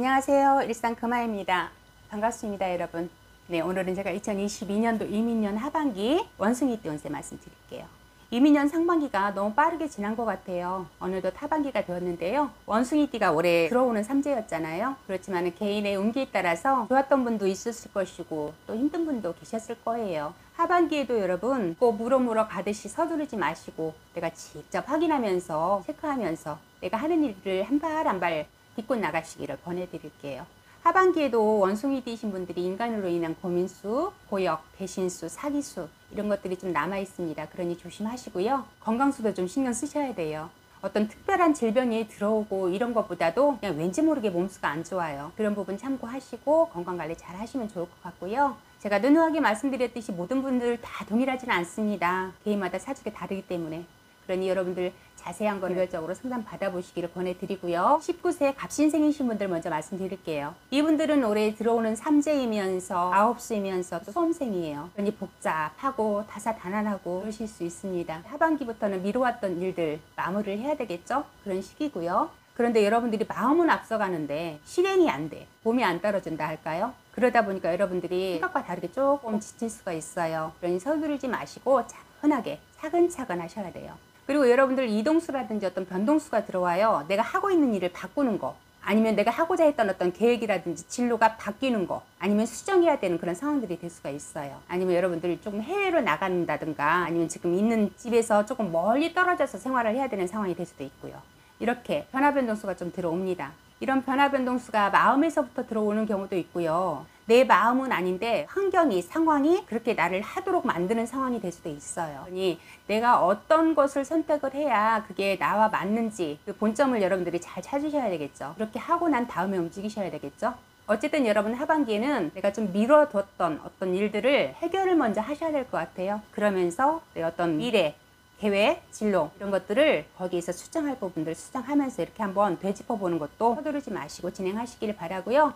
안녕하세요. 일상 금화입니다. 반갑습니다, 여러분. 네, 오늘은 제가 2022년도 이민년 하반기 원숭이띠 운세 말씀드릴게요. 이민년 상반기가 너무 빠르게 지난 것 같아요. 어느덧 하반기가 되었는데요. 원숭이띠가 올해 들어오는 삼재였잖아요. 그렇지만 개인의 운기에 따라서 좋았던 분도 있었을 것이고 또 힘든 분도 계셨을 거예요. 하반기에도 여러분 꼭 물어 가듯이 서두르지 마시고 내가 직접 확인하면서 체크하면서 내가 하는 일을 한 발 한 발 딛고 나가시기를 권해드릴게요. 하반기에도 원숭이띠이신 분들이 인간으로 인한 고민수, 고역, 배신수, 사기수 이런 것들이 좀 남아 있습니다. 그러니 조심하시고요. 건강수도 좀 신경 쓰셔야 돼요. 어떤 특별한 질병이 들어오고 이런 것보다도 그냥 왠지 모르게 몸수가 안 좋아요. 그런 부분 참고하시고 건강관리 잘 하시면 좋을 것 같고요. 제가 누누하게 말씀드렸듯이 모든 분들 다 동일하지는 않습니다. 개인마다 사주가 다르기 때문에. 그러니 여러분들 자세한 건 개별적으로 상담 받아보시기를 권해드리고요. 19세 갑신생이신 분들 먼저 말씀드릴게요. 이분들은 올해 들어오는 삼재이면서 아홉수이면서 또 수험생이에요. 그러니 복잡하고 다사다난하고 그러실 수 있습니다. 하반기부터는 미뤄왔던 일들 마무리를 해야 되겠죠? 그런 시기고요. 그런데 여러분들이 마음은 앞서가는데 실행이 안 돼. 봄이 안 떨어진다 할까요? 그러다 보니까 여러분들이 생각과 다르게 조금 지칠 수가 있어요. 그러니 서두르지 마시고 차분하게 차근차근 하셔야 돼요. 그리고 여러분들 이동수라든지 어떤 변동수가 들어와요. 내가 하고 있는 일을 바꾸는 거, 아니면 내가 하고자 했던 어떤 계획이라든지 진로가 바뀌는 거, 아니면 수정해야 되는 그런 상황들이 될 수가 있어요. 아니면 여러분들이 조금 해외로 나간다든가, 아니면 지금 있는 집에서 조금 멀리 떨어져서 생활을 해야 되는 상황이 될 수도 있고요. 이렇게 변화변동수가 좀 들어옵니다. 이런 변화변동수가 마음에서부터 들어오는 경우도 있고요. 내 마음은 아닌데 환경이, 상황이 그렇게 나를 하도록 만드는 상황이 될 수도 있어요. 그러니 내가 어떤 것을 선택을 해야 그게 나와 맞는지 그 본점을 여러분들이 잘 찾으셔야 되겠죠. 그렇게 하고 난 다음에 움직이셔야 되겠죠. 어쨌든 여러분 하반기에는 내가 좀 미뤄뒀던 어떤 일들을 해결을 먼저 하셔야 될 것 같아요. 그러면서 내 어떤 미래, 계획, 진로 이런 것들을 거기에서 수정할 부분들 수정하면서 이렇게 한번 되짚어보는 것도 서두르지 마시고 진행하시길 바라고요.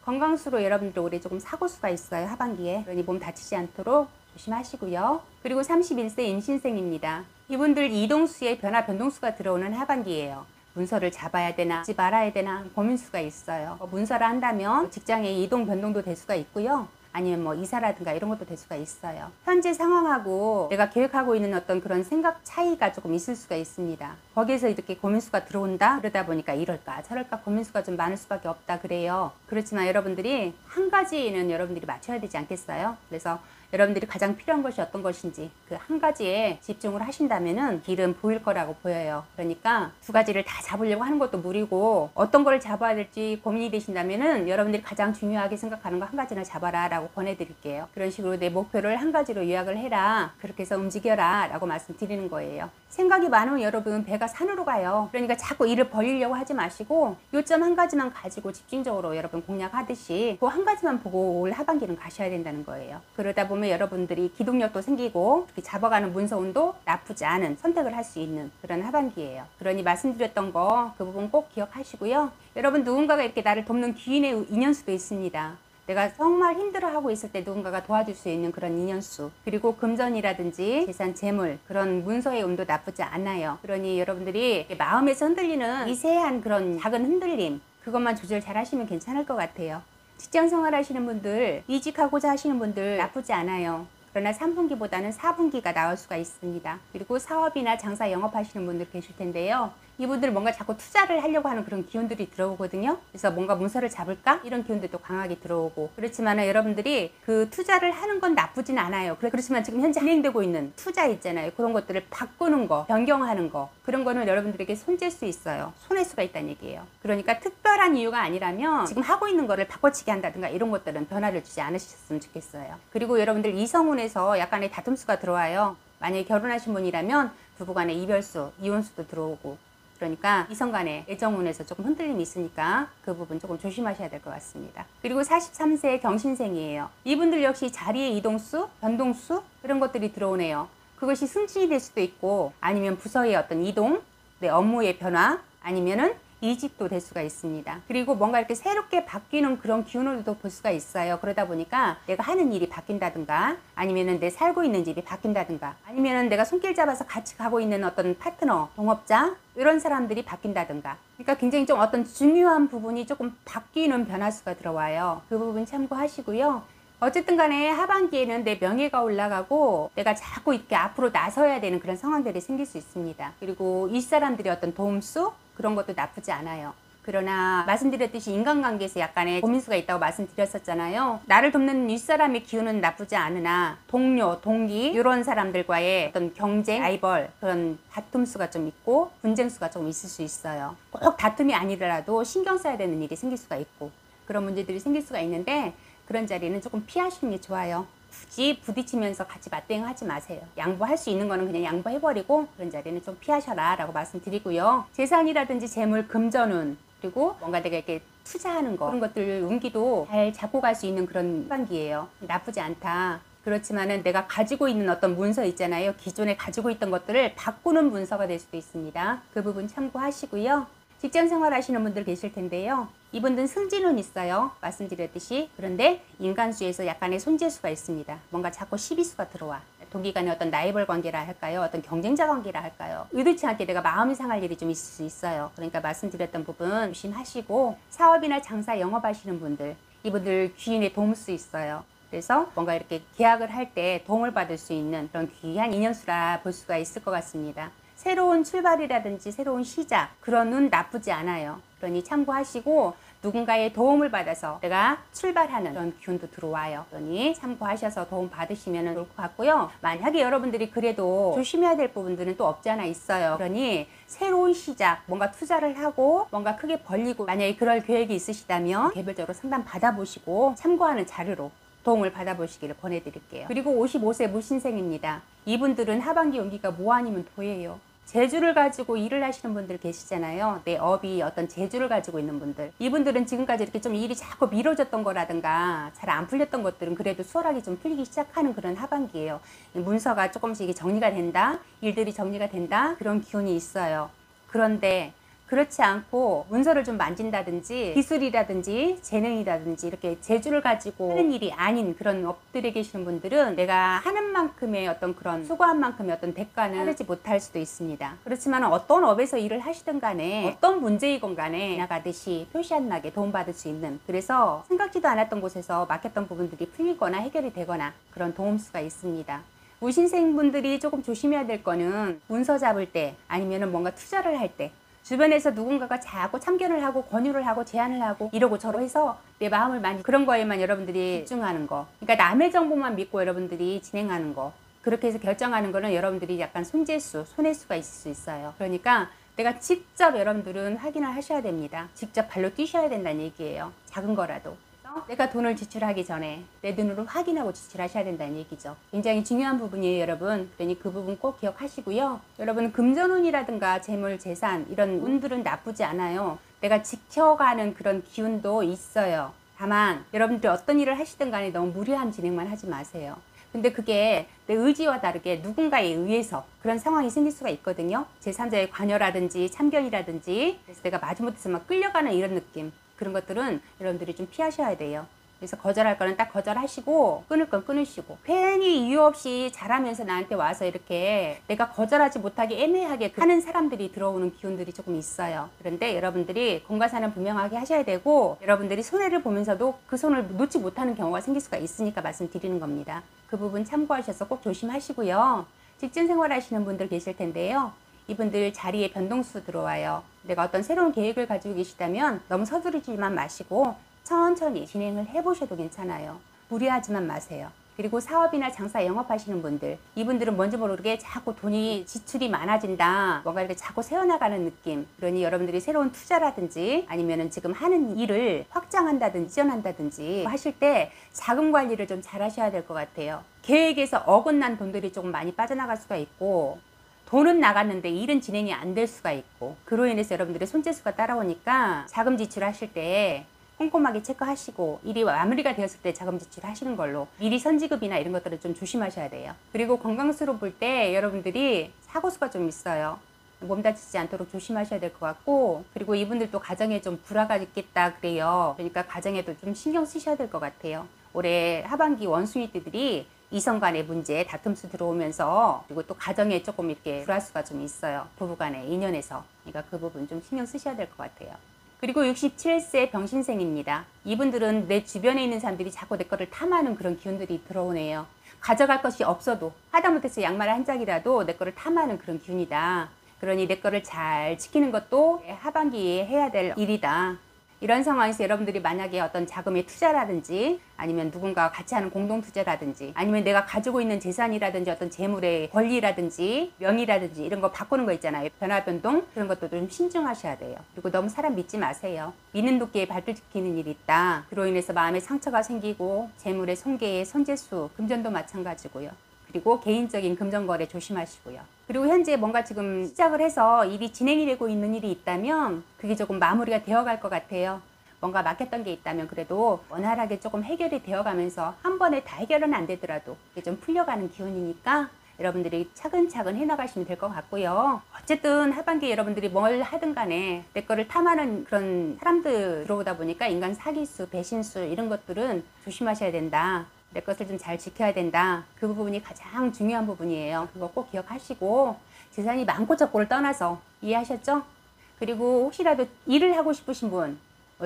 건강수로 여러분들 올해 조금 사고수가 있어요. 하반기에. 그러니 몸 다치지 않도록 조심하시고요. 그리고 31세 임신생입니다. 이분들 이동수에 변화 변동수가 들어오는 하반기예요. 문서를 잡아야 되나 하지 말아야 되나 고민수가 있어요. 문서를 한다면 직장의 이동 변동도 될 수가 있고요. 아니면 뭐 이사라든가 이런 것도 될 수가 있어요. 현재 상황하고 내가 계획하고 있는 어떤 그런 생각 차이가 조금 있을 수가 있습니다. 거기에서 이렇게 고민수가 들어온다? 그러다 보니까 이럴까 저럴까 고민수가 좀 많을 수밖에 없다 그래요. 그렇지만 여러분들이 한 가지는 여러분들이 맞춰야 되지 않겠어요? 그래서 여러분들이 가장 필요한 것이 어떤 것인지 그 한 가지에 집중을 하신다면은 길은 보일 거라고 보여요. 그러니까 두 가지를 다 잡으려고 하는 것도 무리고 어떤 걸 잡아야 될지 고민이 되신다면은 여러분들이 가장 중요하게 생각하는 거 한 가지는 잡아라 라고 권해드릴게요. 그런 식으로 내 목표를 한 가지로 요약을 해라. 그렇게 해서 움직여라 라고 말씀드리는 거예요. 생각이 많으면 여러분 배가 산으로 가요. 그러니까 자꾸 일을 벌리려고 하지 마시고 요점 한 가지만 가지고 집중적으로 여러분 공략하듯이 그 한 가지만 보고 올 하반기는 가셔야 된다는 거예요. 그러다 보면 여러분들이 기동력도 생기고 잡아가는 문서운도 나쁘지 않은 선택을 할 수 있는 그런 하반기예요. 그러니 말씀드렸던 거 그 부분 꼭 기억하시고요. 여러분 누군가가 이렇게 나를 돕는 귀인의 인연수도 있습니다. 내가 정말 힘들어하고 있을 때 누군가가 도와줄 수 있는 그런 인연수, 그리고 금전이라든지 재산, 재물 그런 문서의 운도 나쁘지 않아요. 그러니 여러분들이 마음에서 흔들리는 미세한 그런 작은 흔들림 그것만 조절 잘 하시면 괜찮을 것 같아요. 직장생활 하시는 분들, 이직하고자 하시는 분들 나쁘지 않아요. 그러나 3분기보다는 4분기가 나올 수가 있습니다. 그리고 사업이나 장사 영업하시는 분들 계실 텐데요. 이분들 뭔가 자꾸 투자를 하려고 하는 그런 기운들이 들어오거든요. 그래서 뭔가 문서를 잡을까? 이런 기운들도 강하게 들어오고. 그렇지만 여러분들이 그 투자를 하는 건 나쁘진 않아요. 그렇지만 지금 현재 진행되고 있는 투자 있잖아요. 그런 것들을 바꾸는 거, 변경하는 거. 그런 거는 여러분들에게 손질 수 있어요. 손할 수가 있다는 얘기예요. 그러니까 특별한 이유가 아니라면 지금 하고 있는 거를 바꿔치기 한다든가 이런 것들은 변화를 주지 않으셨으면 좋겠어요. 그리고 여러분들 이성운에서 약간의 다툼수가 들어와요. 만약에 결혼하신 분이라면 부부간의 이별수, 이혼수도 들어오고. 그러니까 이성 간의 애정운에서 조금 흔들림이 있으니까 그 부분 조금 조심하셔야 될 것 같습니다. 그리고 43세 경신생이에요. 이분들 역시 자리의 이동수, 변동수 그런 것들이 들어오네요. 그것이 승진이 될 수도 있고 아니면 부서의 어떤 이동, 내 업무의 변화 아니면은 이직도 될 수가 있습니다. 그리고 뭔가 이렇게 새롭게 바뀌는 그런 기운으로도 볼 수가 있어요. 그러다 보니까 내가 하는 일이 바뀐다든가, 아니면은 내 살고 있는 집이 바뀐다든가, 아니면은 내가 손길 잡아서 같이 가고 있는 어떤 파트너, 동업자, 이런 사람들이 바뀐다든가. 그러니까 굉장히 좀 어떤 중요한 부분이 조금 바뀌는 변화수가 들어와요. 그 부분 참고하시고요. 어쨌든 간에 하반기에는 내 명예가 올라가고 내가 자꾸 이렇게 앞으로 나서야 되는 그런 상황들이 생길 수 있습니다. 그리고 윗사람들의 어떤 도움수, 그런 것도 나쁘지 않아요. 그러나 말씀드렸듯이 인간관계에서 약간의 고민수가 있다고 말씀드렸었잖아요. 나를 돕는 윗사람의 기운은 나쁘지 않으나 동료, 동기 이런 사람들과의 어떤 경쟁, 라이벌, 그런 다툼수가 좀 있고 분쟁수가 좀 있을 수 있어요. 꼭 다툼이 아니더라도 신경 써야 되는 일이 생길 수가 있고 그런 문제들이 생길 수가 있는데, 그런 자리는 조금 피하시는 게 좋아요. 굳이 부딪히면서 같이 맞대응하지 마세요. 양보할 수 있는 거는 그냥 양보해버리고 그런 자리는 좀 피하셔라 라고 말씀드리고요. 재산이라든지 재물, 금전운, 그리고 뭔가 내가 이렇게 투자하는 거, 그런 것들 운기도 잘 잡고 갈 수 있는 그런 반기예요. 나쁘지 않다. 그렇지만은 내가 가지고 있는 어떤 문서 있잖아요. 기존에 가지고 있던 것들을 바꾸는 문서가 될 수도 있습니다. 그 부분 참고하시고요. 직장 생활 하시는 분들 계실 텐데요. 이분들은 승진은 있어요. 말씀드렸듯이. 그런데 인간수에서 약간의 손재수가 있습니다. 뭔가 자꾸 시비수가 들어와. 동기 간의 어떤 라이벌 관계라 할까요? 어떤 경쟁자 관계라 할까요? 의도치 않게 내가 마음이 상할 일이 좀 있을 수 있어요. 그러니까 말씀드렸던 부분 조심하시고, 사업이나 장사, 영업하시는 분들, 이분들 귀인의 도울 수 있어요. 그래서 뭔가 이렇게 계약을 할 때 도움을 받을 수 있는 그런 귀한 인연수라 볼 수가 있을 것 같습니다. 새로운 출발이라든지 새로운 시작, 그런 운 나쁘지 않아요. 그러니 참고하시고 누군가의 도움을 받아서 내가 출발하는 그런 기운도 들어와요. 그러니 참고하셔서 도움 받으시면 좋을 것 같고요. 만약에 여러분들이 그래도 조심해야 될 부분들은 또 없지 않아 있어요. 그러니 새로운 시작, 뭔가 투자를 하고 뭔가 크게 벌리고 만약에 그럴 계획이 있으시다면 개별적으로 상담 받아보시고 참고하는 자료로 도움을 받아보시기를 권해드릴게요. 그리고 55세 무신생입니다. 이분들은 하반기 운기가 뭐 아니면 도예요. 재주를 가지고 일을 하시는 분들 계시잖아요. 내 업이 어떤 재주를 가지고 있는 분들. 이분들은 지금까지 이렇게 좀 일이 자꾸 미뤄졌던 거라든가 잘 안 풀렸던 것들은 그래도 수월하게 좀 풀리기 시작하는 그런 하반기예요. 문서가 조금씩 정리가 된다, 일들이 정리가 된다, 그런 기운이 있어요. 그런데 그렇지 않고 문서를 좀 만진다든지 기술이라든지 재능이라든지 이렇게 재주를 가지고 하는 일이 아닌 그런 업들에 계시는 분들은 내가 하는 만큼의 어떤 그런 수고한 만큼의 어떤 대가는 하지 못할 수도 있습니다. 그렇지만 어떤 업에서 일을 하시든 간에 어떤 문제이건 간에 나가듯이 표시 안 나게 도움받을 수 있는, 그래서 생각지도 않았던 곳에서 막혔던 부분들이 풀리거나 해결이 되거나 그런 도움수가 있습니다. 무신생분들이 조금 조심해야 될 거는 문서 잡을 때 아니면 뭔가 투자를 할 때 주변에서 누군가가 자꾸 참견을 하고 권유를 하고 제안을 하고 이러고 저러고 해서 내 마음을 많이 그런 거에만 여러분들이 집중하는 거, 그러니까 남의 정보만 믿고 여러분들이 진행하는 거, 그렇게 해서 결정하는 거는 여러분들이 약간 손재수, 손해수가 있을 수 있어요. 그러니까 내가 직접 여러분들은 확인을 하셔야 됩니다. 직접 발로 뛰셔야 된다는 얘기예요. 작은 거라도. 내가 돈을 지출하기 전에 내 눈으로 확인하고 지출하셔야 된다는 얘기죠. 굉장히 중요한 부분이에요, 여러분. 그러니 그 부분 꼭 기억하시고요. 여러분, 금전운이라든가 재물, 재산 이런 운들은 나쁘지 않아요. 내가 지켜가는 그런 기운도 있어요. 다만 여러분들이 어떤 일을 하시든 간에 너무 무리한 진행만 하지 마세요. 근데 그게 내 의지와 다르게 누군가에 의해서 그런 상황이 생길 수가 있거든요. 제3자의 관여라든지 참견이라든지, 그래서 내가 마지못해서 막 끌려가는 이런 느낌, 그런 것들은 여러분들이 좀 피하셔야 돼요. 그래서 거절할 거는 딱 거절하시고 끊을 건 끊으시고, 괜히 이유 없이 잘하면서 나한테 와서 이렇게 내가 거절하지 못하게 애매하게 하는 사람들이 들어오는 기운들이 조금 있어요. 그런데 여러분들이 공과사는 분명하게 하셔야 되고, 여러분들이 손해를 보면서도 그 손을 놓지 못하는 경우가 생길 수가 있으니까 말씀드리는 겁니다. 그 부분 참고하셔서 꼭 조심하시고요. 직장 생활하시는 분들 계실 텐데요. 이분들 자리에 변동수 들어와요. 내가 어떤 새로운 계획을 가지고 계시다면 너무 서두르지만 마시고 천천히 진행을 해보셔도 괜찮아요. 무리하지만 마세요. 그리고 사업이나 장사, 영업하시는 분들, 이분들은 뭔지 모르게 자꾸 돈이 지출이 많아진다, 뭔가 이렇게 자꾸 새어나가는 느낌. 그러니 여러분들이 새로운 투자라든지 아니면은 지금 하는 일을 확장한다든지 이전한다든지 하실 때 자금 관리를 좀 잘 하셔야 될 것 같아요. 계획에서 어긋난 돈들이 조금 많이 빠져나갈 수가 있고, 돈은 나갔는데 일은 진행이 안 될 수가 있고, 그로 인해서 여러분들의 손재수가 따라오니까 자금 지출하실 때 꼼꼼하게 체크하시고 일이 마무리가 되었을 때 자금 지출하시는 걸로, 미리 선지급이나 이런 것들은 좀 조심하셔야 돼요. 그리고 건강수로 볼 때 여러분들이 사고수가 좀 있어요. 몸 다치지 않도록 조심하셔야 될 것 같고, 그리고 이분들도 가정에 좀 불화가 있겠다 그래요. 그러니까 가정에도 좀 신경 쓰셔야 될 것 같아요. 올해 하반기 원숭이띠들이 이성 간의 문제, 다툼수 들어오면서, 그리고 또 가정에 조금 이렇게 불화수가 좀 있어요. 부부 간의 인연에서. 그러니까 그 부분 좀 신경 쓰셔야 될 것 같아요. 그리고 67세 병신생입니다. 이분들은 내 주변에 있는 사람들이 자꾸 내 거를 탐하는 그런 기운들이 들어오네요. 가져갈 것이 없어도 하다못해서 양말 한 짝이라도 내 거를 탐하는 그런 기운이다. 그러니 내 거를 잘 지키는 것도 하반기에 해야 될 일이다. 이런 상황에서 여러분들이 만약에 어떤 자금의 투자라든지 아니면 누군가와 같이 하는 공동투자라든지 아니면 내가 가지고 있는 재산이라든지 어떤 재물의 권리라든지 명의라든지 이런 거 바꾸는 거 있잖아요. 변화변동 그런 것도 좀 신중하셔야 돼요. 그리고 너무 사람 믿지 마세요. 믿는 도끼에 발을 지키는 일이 있다. 그로 인해서 마음에 상처가 생기고 재물의 손괴의 손재수, 금전도 마찬가지고요. 그리고 개인적인 금전거래 조심하시고요. 그리고 현재 뭔가 지금 시작을 해서 일이 진행이 되고 있는 일이 있다면 그게 조금 마무리가 되어갈 것 같아요. 뭔가 막혔던 게 있다면 그래도 원활하게 조금 해결이 되어가면서 한 번에 다 해결은 안 되더라도 이게 좀 풀려가는 기운이니까 여러분들이 차근차근 해나가시면 될 것 같고요. 어쨌든 하반기에 여러분들이 뭘 하든 간에 내 거를 탐하는 그런 사람들 들어오다 보니까 인간 사기수, 배신수 이런 것들은 조심하셔야 된다. 내 것을 좀 잘 지켜야 된다. 그 부분이 가장 중요한 부분이에요. 그거 꼭 기억하시고 재산이 많고 적고를 떠나서 이해하셨죠? 그리고 혹시라도 일을 하고 싶으신 분,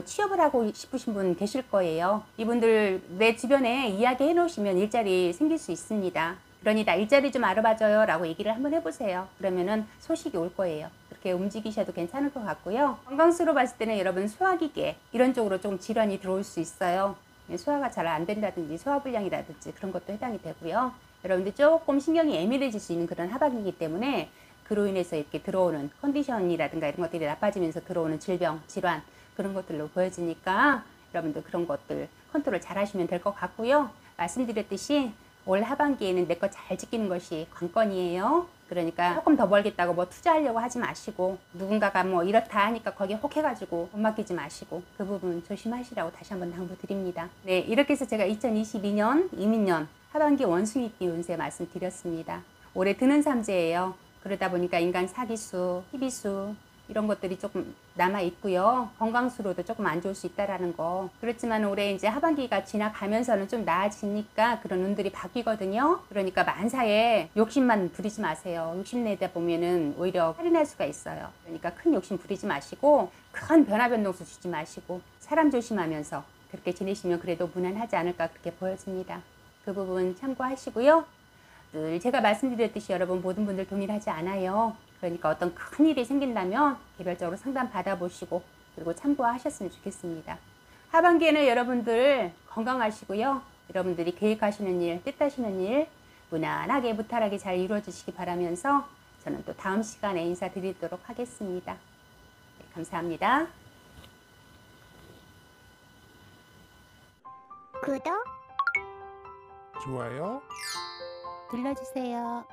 취업을 하고 싶으신 분 계실 거예요. 이분들 내 주변에 이야기해 놓으시면 일자리 생길 수 있습니다. 그러니 나 일자리 좀 알아봐줘요 라고 얘기를 한번 해보세요. 그러면은 소식이 올 거예요. 그렇게 움직이셔도 괜찮을 것 같고요. 건강수로 봤을 때는 여러분 소화기계 이런 쪽으로 좀 질환이 들어올 수 있어요. 소화가 잘 안 된다든지 소화불량이라든지 그런 것도 해당이 되고요. 여러분들 조금 신경이 예민해질 수 있는 그런 하반기이기 때문에 그로 인해서 이렇게 들어오는 컨디션이라든가 이런 것들이 나빠지면서 들어오는 질병, 질환 그런 것들로 보여지니까 여러분들 그런 것들 컨트롤 잘 하시면 될 것 같고요. 말씀드렸듯이 올 하반기에는 내 거 잘 지키는 것이 관건이에요. 그러니까 조금 더 벌겠다고 뭐 투자하려고 하지 마시고 누군가가 뭐 이렇다 하니까 거기에 혹해가지고 못 맡기지 마시고 그 부분 조심하시라고 다시 한번 당부드립니다. 네, 이렇게 해서 제가 2022년 이민년 하반기 원숭이띠 운세 말씀드렸습니다. 올해 드는 삼재예요. 그러다 보니까 인간 사기수, 희비수 이런 것들이 조금 남아 있고요. 건강수로도 조금 안 좋을 수 있다라는 거. 그렇지만 올해 이제 하반기가 지나가면서는 좀 나아지니까 그런 운들이 바뀌거든요. 그러니까 만사에 욕심만 부리지 마세요. 욕심내다 보면은 오히려 살인할 수가 있어요. 그러니까 큰 욕심 부리지 마시고 큰 변화변동수 주지 마시고 사람 조심하면서 그렇게 지내시면 그래도 무난하지 않을까 그렇게 보여집니다. 그 부분 참고하시고요. 늘 제가 말씀드렸듯이 여러분 모든 분들 동일하지 않아요. 그러니까 어떤 큰 일이 생긴다면 개별적으로 상담 받아보시고 그리고 참고하셨으면 좋겠습니다. 하반기에는 여러분들 건강하시고요. 여러분들이 계획하시는 일, 뜻하시는 일 무난하게 무탈하게 잘 이루어지시기 바라면서 저는 또 다음 시간에 인사드리도록 하겠습니다. 네, 감사합니다. 구독, 좋아요 눌러주세요.